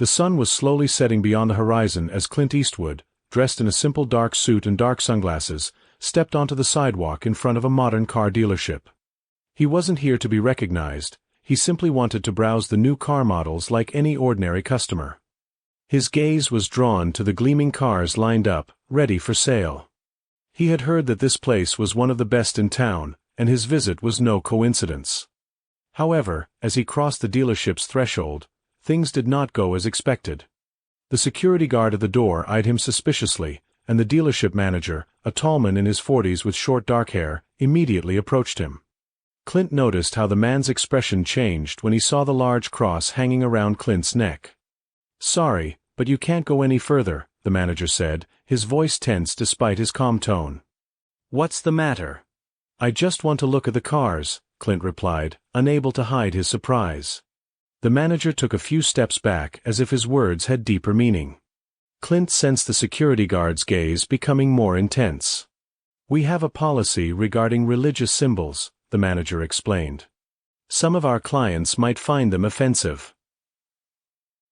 The sun was slowly setting beyond the horizon as Clint Eastwood, dressed in a simple dark suit and dark sunglasses, stepped onto the sidewalk in front of a modern car dealership. He wasn't here to be recognized, he simply wanted to browse the new car models like any ordinary customer. His gaze was drawn to the gleaming cars lined up, ready for sale. He had heard that this place was one of the best in town, and his visit was no coincidence. However, as he crossed the dealership's threshold, things did not go as expected. The security guard at the door eyed him suspiciously, and the dealership manager, a tall man in his 40s with short dark hair, immediately approached him. Clint noticed how the man's expression changed when he saw the large cross hanging around Clint's neck. "Sorry, but you can't go any further," the manager said, his voice tense despite his calm tone. "What's the matter?" "I just want to look at the cars," Clint replied, unable to hide his surprise. The manager took a few steps back as if his words had deeper meaning. Clint sensed the security guard's gaze becoming more intense. "We have a policy regarding religious symbols," the manager explained. "Some of our clients might find them offensive."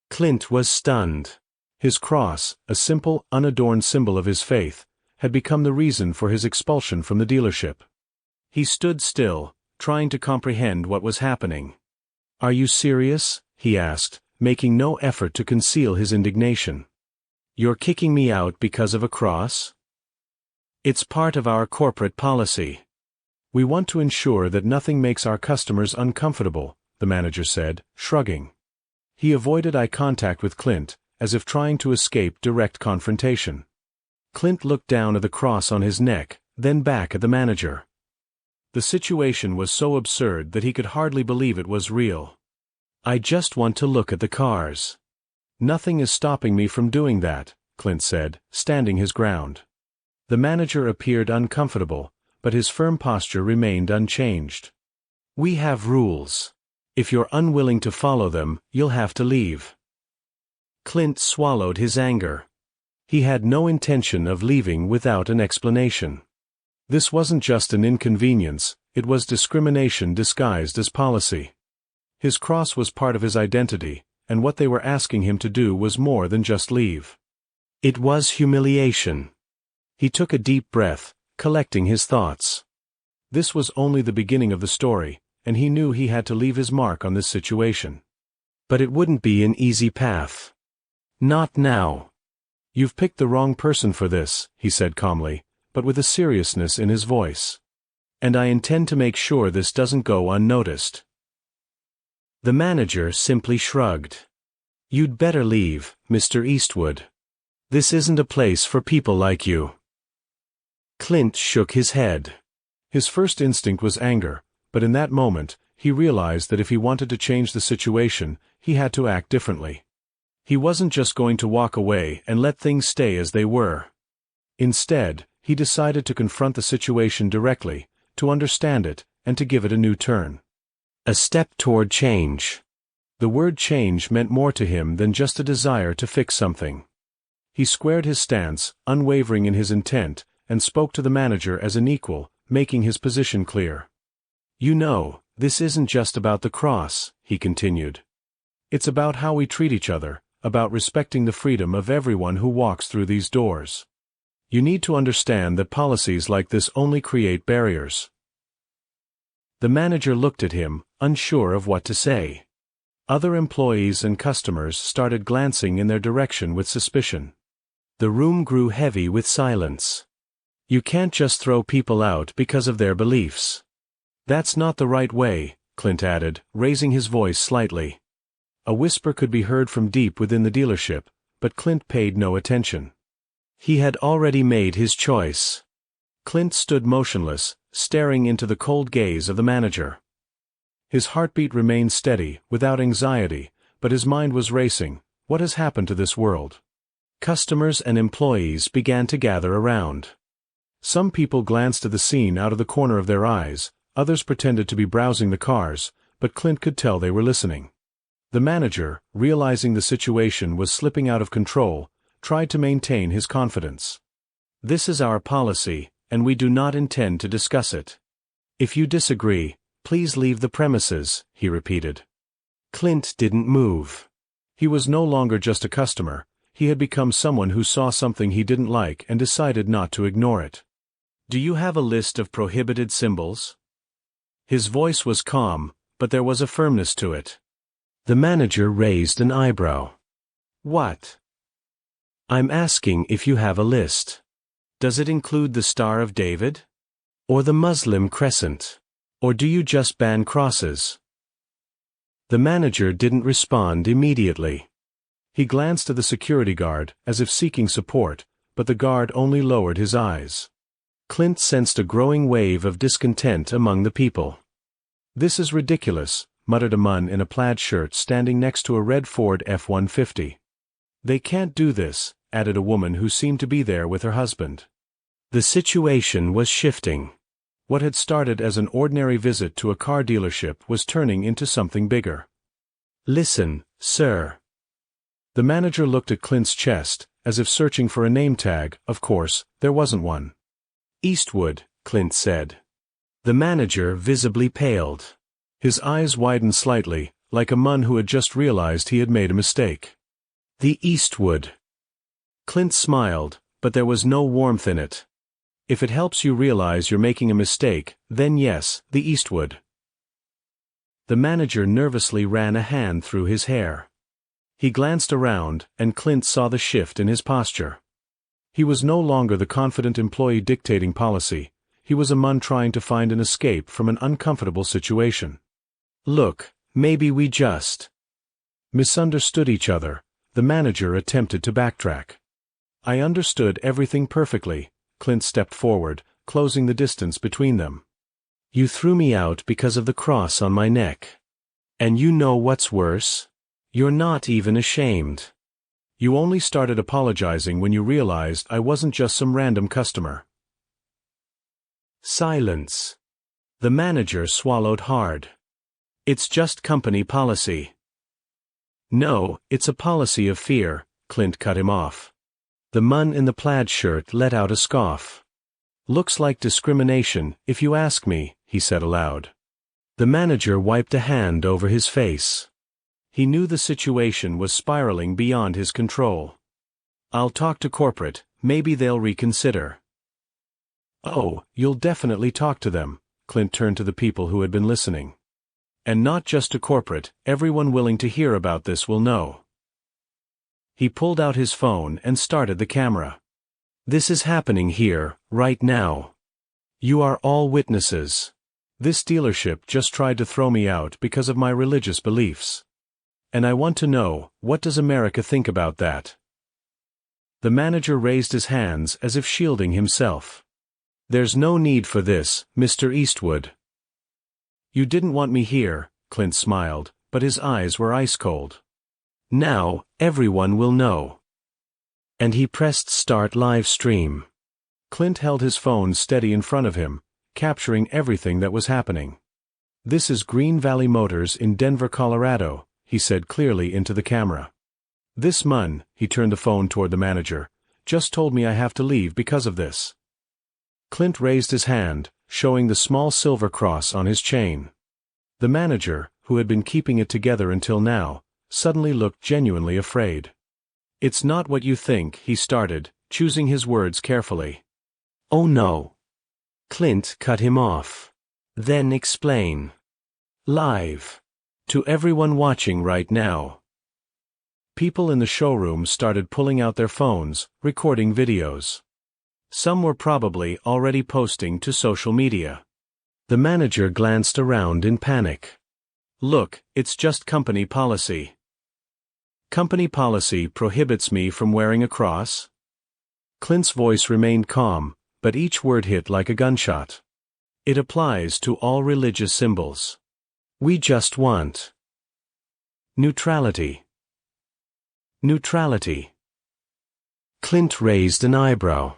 Clint was stunned. His cross, a simple, unadorned symbol of his faith, had become the reason for his expulsion from the dealership. He stood still, trying to comprehend what was happening. "Are you serious?" he asked, making no effort to conceal his indignation. "You're kicking me out because of a cross?" "It's part of our corporate policy. We want to ensure that nothing makes our customers uncomfortable," the manager said, shrugging. He avoided eye contact with Clint, as if trying to escape direct confrontation. Clint looked down at the cross on his neck, then back at the manager. The situation was so absurd that he could hardly believe it was real. "I just want to look at the cars." "Nothing is stopping me from doing that," Clint said, standing his ground. The manager appeared uncomfortable, but his firm posture remained unchanged. "We have rules. If you're unwilling to follow them, you'll have to leave." Clint swallowed his anger. He had no intention of leaving without an explanation. This wasn't just an inconvenience, it was discrimination disguised as policy. His cross was part of his identity, and what they were asking him to do was more than just leave. It was humiliation. He took a deep breath, collecting his thoughts. This was only the beginning of the story, and he knew he had to leave his mark on this situation. But it wouldn't be an easy path. "Not now." "You've picked the wrong person for this," he said calmly, but with a seriousness in his voice. "And I intend to make sure this doesn't go unnoticed." The manager simply shrugged. "You'd better leave, Mr. Eastwood. This isn't a place for people like you." Clint shook his head. His first instinct was anger, but in that moment, he realized that if he wanted to change the situation, he had to act differently. He wasn't just going to walk away and let things stay as they were. Instead, he decided to confront the situation directly, to understand it, and to give it a new turn. A step toward change. The word change meant more to him than just a desire to fix something. He squared his stance, unwavering in his intent, and spoke to the manager as an equal, making his position clear. "You know, this isn't just about the cross," he continued. "It's about how we treat each other, about respecting the freedom of everyone who walks through these doors. You need to understand that policies like this only create barriers." The manager looked at him, unsure of what to say. Other employees and customers started glancing in their direction with suspicion. The room grew heavy with silence. "You can't just throw people out because of their beliefs. That's not the right way," Clint added, raising his voice slightly. A whisper could be heard from deep within the dealership, but Clint paid no attention. He had already made his choice. Clint stood motionless, staring into the cold gaze of the manager. His heartbeat remained steady, without anxiety, but his mind was racing. What has happened to this world? Customers and employees began to gather around. Some people glanced at the scene out of the corner of their eyes, others pretended to be browsing the cars, but Clint could tell they were listening. The manager, realizing the situation was slipping out of control, tried to maintain his confidence. "This is our policy, and we do not intend to discuss it. If you disagree, please leave the premises," he repeated. Clint didn't move. He was no longer just a customer, he had become someone who saw something he didn't like and decided not to ignore it. "Do you have a list of prohibited symbols?" His voice was calm, but there was a firmness to it. The manager raised an eyebrow. "What?" "I'm asking if you have a list. Does it include the Star of David? Or the Muslim crescent? Or do you just ban crosses?" The manager didn't respond immediately. He glanced at the security guard, as if seeking support, but the guard only lowered his eyes. Clint sensed a growing wave of discontent among the people. "This is ridiculous," muttered a man in a plaid shirt standing next to a red Ford F-150. "They can't do this," added a woman who seemed to be there with her husband. The situation was shifting. What had started as an ordinary visit to a car dealership was turning into something bigger. "Listen, sir." The manager looked at Clint's chest, as if searching for a name tag. Of course, there wasn't one. "Eastwood," Clint said. The manager visibly paled. His eyes widened slightly, like a man who had just realized he had made a mistake. "The Eastwood." Clint smiled, but there was no warmth in it. "If it helps you realize you're making a mistake, then yes, the Eastwood." The manager nervously ran a hand through his hair. He glanced around, and Clint saw the shift in his posture. He was no longer the confident employee dictating policy, he was a man trying to find an escape from an uncomfortable situation. "Look, maybe we just misunderstood each other," the manager attempted to backtrack. "I understood everything perfectly." Clint stepped forward, closing the distance between them. "You threw me out because of the cross on my neck. And you know what's worse? You're not even ashamed. You only started apologizing when you realized I wasn't just some random customer." Silence. The manager swallowed hard. "It's just company policy." "No, it's a policy of fear," Clint cut him off. The man in the plaid shirt let out a scoff. "Looks like discrimination, if you ask me," he said aloud. The manager wiped a hand over his face. He knew the situation was spiraling beyond his control. "I'll talk to corporate, maybe they'll reconsider." "Oh, you'll definitely talk to them," Clint turned to the people who had been listening. "And not just to corporate, everyone willing to hear about this will know." He pulled out his phone and started the camera. "This is happening here, right now. You are all witnesses. This dealership just tried to throw me out because of my religious beliefs. And I want to know, what does America think about that?" The manager raised his hands as if shielding himself. "There's no need for this, Mr. Eastwood." "You didn't want me here," Clint smiled, but his eyes were ice cold. "Now, everyone will know." And he pressed start live stream. Clint held his phone steady in front of him, capturing everything that was happening. "This is Green Valley Motors in Denver, Colorado," he said clearly into the camera. "This man," he turned the phone toward the manager, "just told me I have to leave because of this." Clint raised his hand, showing the small silver cross on his chain. The manager, who had been keeping it together until now, suddenly looked genuinely afraid. "It's not what you think," he started, choosing his words carefully. "Oh no." Clint cut him off. "Then explain. Live. To everyone watching right now." People in the showroom started pulling out their phones, recording videos. Some were probably already posting to social media. The manager glanced around in panic. "Look, it's just company policy." "Company policy prohibits me from wearing a cross?" Clint's voice remained calm, but each word hit like a gunshot. "It applies to all religious symbols. We just want neutrality." Neutrality. Clint raised an eyebrow.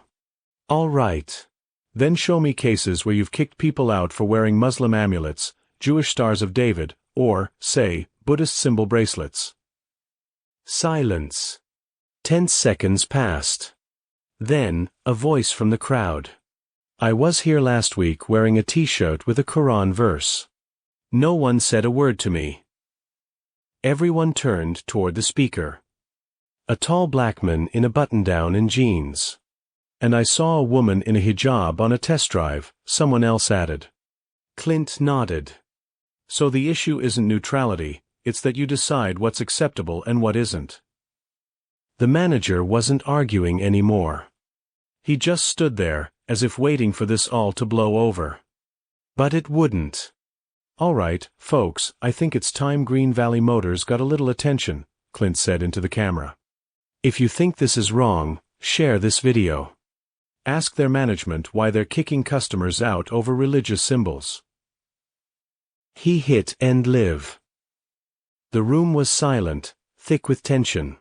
"All right. Then show me cases where you've kicked people out for wearing Muslim amulets, Jewish Stars of David, or, say, Buddhist symbol bracelets." Silence. 10 seconds passed. Then, a voice from the crowd. "I was here last week wearing a t-shirt with a Quran verse. No one said a word to me." Everyone turned toward the speaker. A tall black man in a button-down and jeans. And I saw a woman in a hijab on a test drive, someone else added. Clint nodded. So the issue isn't neutrality, it's that you decide what's acceptable and what isn't. The manager wasn't arguing anymore. He just stood there, as if waiting for this all to blow over. But it wouldn't. All right, folks, I think it's time Green Valley Motors got a little attention, Clint said into the camera. If you think this is wrong, share this video. Ask their management why they're kicking customers out over religious symbols. He hit end live. The room was silent, thick with tension.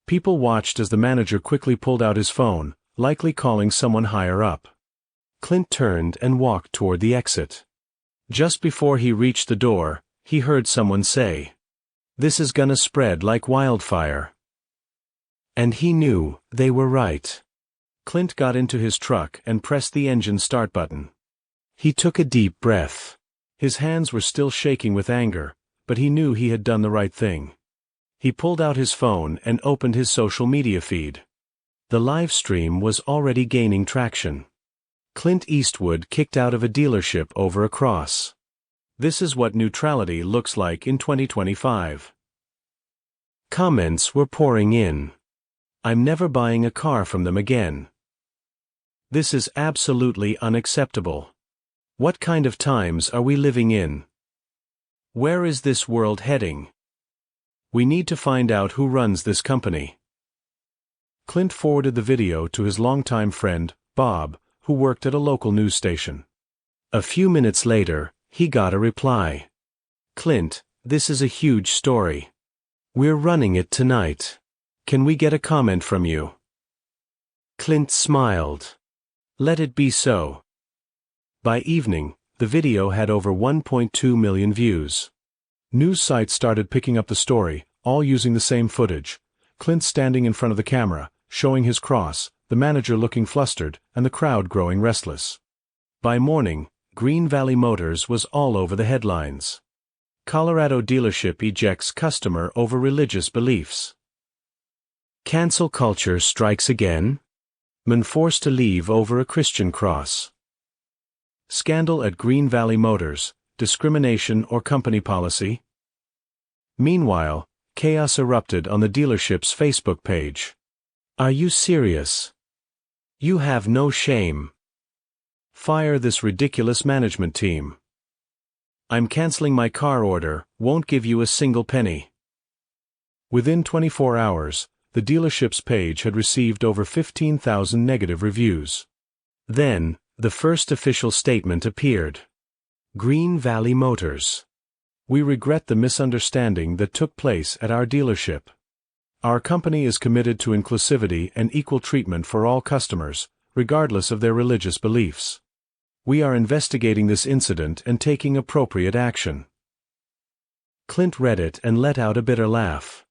People watched as the manager quickly pulled out his phone, likely calling someone higher up. Clint turned and walked toward the exit. Just before he reached the door, he heard someone say, "This is gonna spread like wildfire." And he knew they were right. Clint got into his truck and pressed the engine start button. He took a deep breath. His hands were still shaking with anger, but he knew he had done the right thing. He pulled out his phone and opened his social media feed. The live stream was already gaining traction. Clint Eastwood kicked out of a dealership over a cross. This is what neutrality looks like in 2025. Comments were pouring in. I'm never buying a car from them again. This is absolutely unacceptable. What kind of times are we living in? Where is this world heading? We need to find out who runs this company. Clint forwarded the video to his longtime friend, Bob, who worked at a local news station. A few minutes later, he got a reply. Clint, this is a huge story. We're running it tonight. Can we get a comment from you? Clint smiled. Let it be so. By evening, the video had over 1.2 million views. News sites started picking up the story, all using the same footage. Clint standing in front of the camera, showing his cross, the manager looking flustered, and the crowd growing restless. By morning, Green Valley Motors was all over the headlines. Colorado dealership ejects customer over religious beliefs. Cancel culture strikes again? Man forced to leave over a Christian cross. Scandal at Green Valley Motors, discrimination or company policy? Meanwhile, chaos erupted on the dealership's Facebook page. Are you serious? You have no shame. Fire this ridiculous management team. I'm canceling my car order, won't give you a single penny. Within 24 hours, the dealership's page had received over 15,000 negative reviews. Then, the first official statement appeared. Green Valley Motors. We regret the misunderstanding that took place at our dealership. Our company is committed to inclusivity and equal treatment for all customers, regardless of their religious beliefs. We are investigating this incident and taking appropriate action. Clint read it and let out a bitter laugh.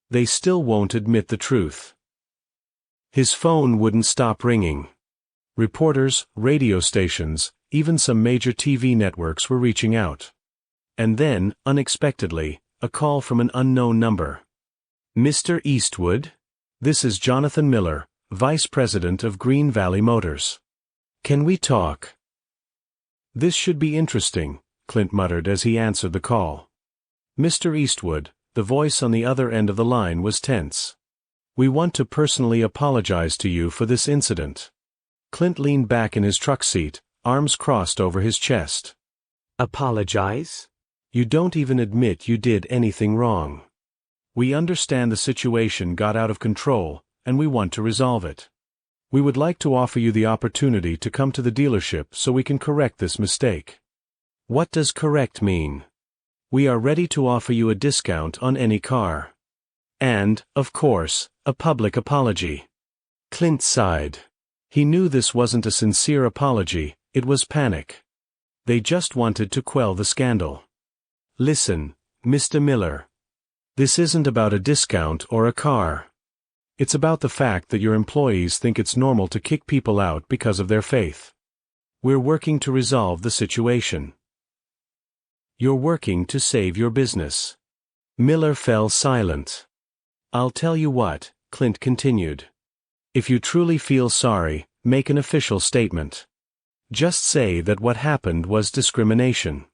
They still won't admit the truth. His phone wouldn't stop ringing. Reporters, radio stations, even some major TV networks were reaching out. And then, unexpectedly, a call from an unknown number. Mr. Eastwood? This is Jonathan Miller, Vice President of Green Valley Motors. Can we talk? This should be interesting, Clint muttered as he answered the call. Mr. Eastwood, the voice on the other end of the line was tense. We want to personally apologize to you for this incident. Clint leaned back in his truck seat, arms crossed over his chest. Apologize? You don't even admit you did anything wrong. We understand the situation got out of control, and we want to resolve it. We would like to offer you the opportunity to come to the dealership so we can correct this mistake. What does correct mean? We are ready to offer you a discount on any car. And, of course, a public apology. Clint sighed. He knew this wasn't a sincere apology, it was panic. They just wanted to quell the scandal. Listen, Mr. Miller. This isn't about a discount or a car. It's about the fact that your employees think it's normal to kick people out because of their faith. We're working to resolve the situation. You're working to save your business. Miller fell silent. "I'll tell you what," Clint continued. "If you truly feel sorry, make an official statement. Just say that what happened was discrimination.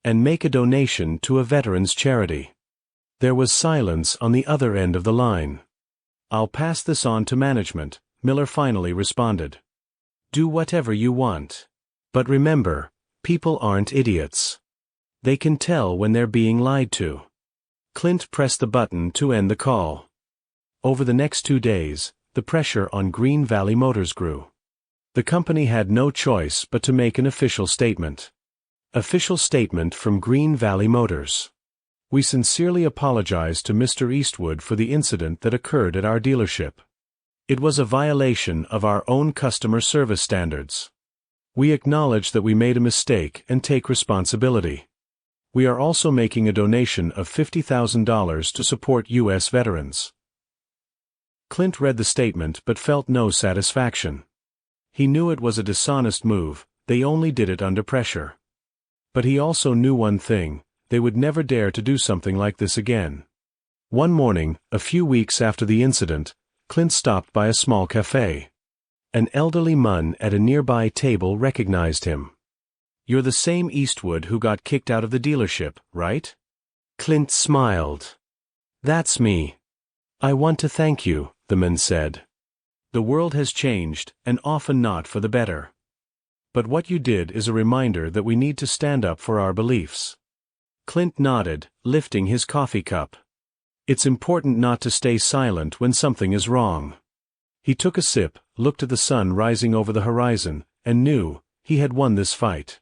And make a donation to a veterans charity." There was silence on the other end of the line. "I'll pass this on to management," Miller finally responded. "Do whatever you want. But remember, people aren't idiots. They can tell when they're being lied to." Clint pressed the button to end the call. Over the next 2 days, the pressure on Green Valley Motors grew. The company had no choice but to make an official statement. Official statement from Green Valley Motors. "We sincerely apologize to Mr. Eastwood for the incident that occurred at our dealership. It was a violation of our own customer service standards. We acknowledge that we made a mistake and take responsibility. We are also making a donation of $50,000 to support U.S. veterans." Clint read the statement but felt no satisfaction. He knew it was a dishonest move, they only did it under pressure. But he also knew one thing, they would never dare to do something like this again. One morning, a few weeks after the incident, Clint stopped by a small cafe. An elderly man at a nearby table recognized him. "You're the same Eastwood who got kicked out of the dealership, right?" Clint smiled. "That's me. I want to thank you," the man said. "The world has changed, and often not for the better. But what you did is a reminder that we need to stand up for our beliefs." Clint nodded, lifting his coffee cup. It's important not to stay silent when something is wrong. He took a sip, looked at the sun rising over the horizon, and knew he had won this fight.